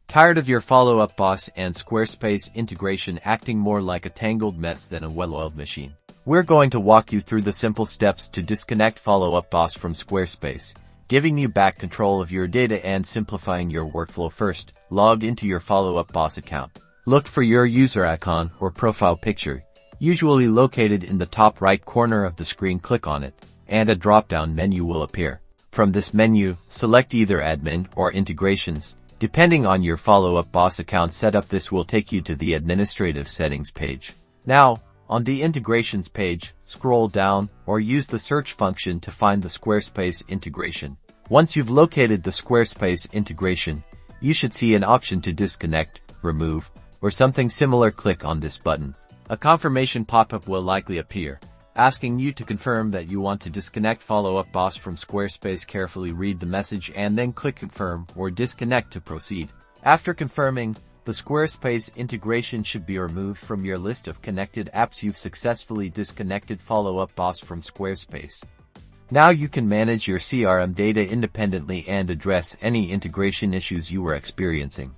Tired of your follow-up boss and Squarespace integration acting more like a tangled mess than a well-oiled machine? We're going to walk you through the simple steps to disconnect follow-up boss from Squarespace, giving you back control of your data and simplifying your workflow. First, log into your follow-up boss account. Look for your user icon or profile picture, usually located in the top right corner of the screen. Click on it, and a drop-down menu will appear. From this menu, select either Admin or Integrations. Depending on your follow-up boss account setup, this will take you to the Administrative Settings page. Now, on the Integrations page, scroll down or use the search function to find the Squarespace integration. Once you've located the Squarespace integration, you should see an option to disconnect, remove, or something similar. Click on this button. A confirmation pop-up will likely appear, asking you to confirm that you want to disconnect follow-up boss from Squarespace. Carefully read the message and then click Confirm or Disconnect to proceed. After confirming, the Squarespace integration should be removed from your list of connected apps. You've successfully disconnected follow-up boss from Squarespace. Now you can manage your CRM data independently and address any integration issues you were experiencing.